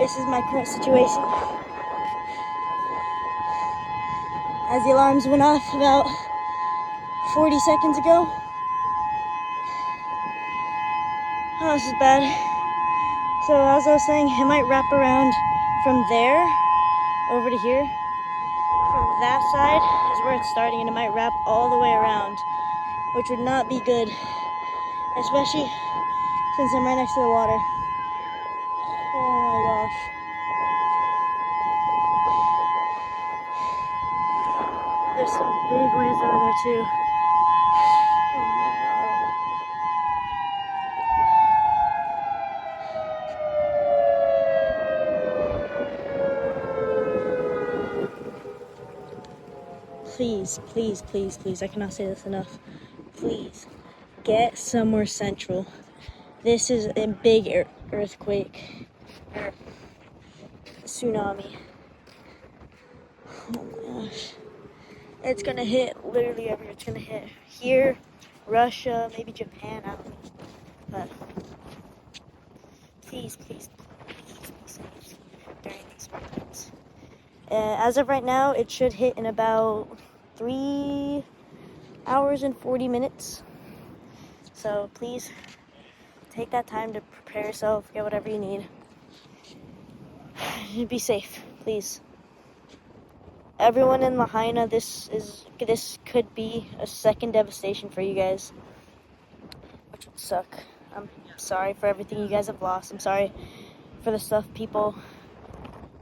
This is my current situation. As the alarms went off about 40 seconds ago. Oh, this is bad. So as I was saying, it might wrap around from there over to here. From that side is where it's starting, and it might wrap all the way around, which would not be good, especially since I'm right next to the water. Oh my gosh. There's some big waves over there too. Oh my god. Please, please, please, please, I cannot say this enough. Please, get somewhere central. This is a big earthquake, or tsunami. Oh my gosh. It's gonna hit literally everywhere. It's gonna hit here, Russia, maybe Japan, I don't know. But please, please, please be safe during these moments. As of right now, it should hit in about 3 hours and 40 minutes. So please take that time to prepare yourself, get whatever you need. Be safe, please. Everyone in Lahaina, this could be a second devastation for you guys, which would suck. I'm sorry for everything you guys have lost. I'm sorry for the stuff people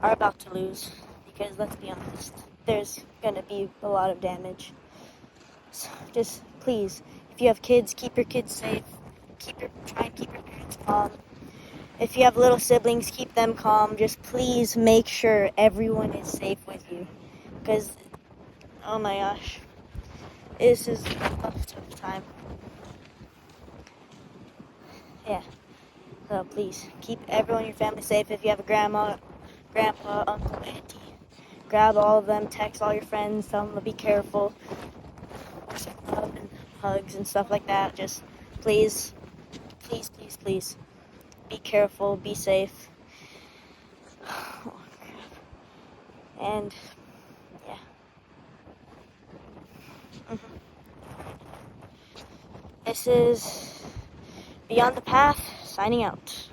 are about to lose, because let's be honest, there's gonna be a lot of damage. So just please, if you have kids, keep your kids safe. Try and keep your parents calm. If you have little siblings, keep them calm. Just please make sure everyone is safe with you. Because, oh my gosh, this is a tough time. Yeah, so please, keep everyone in your family safe. If you have a grandma, grandpa, uncle, auntie, grab all of them, text all your friends, tell them to be careful. Love and hugs and stuff like that. Just please, please, please, please, be careful, be safe. Oh, crap. And yeah. This is Beyond the Path, signing out.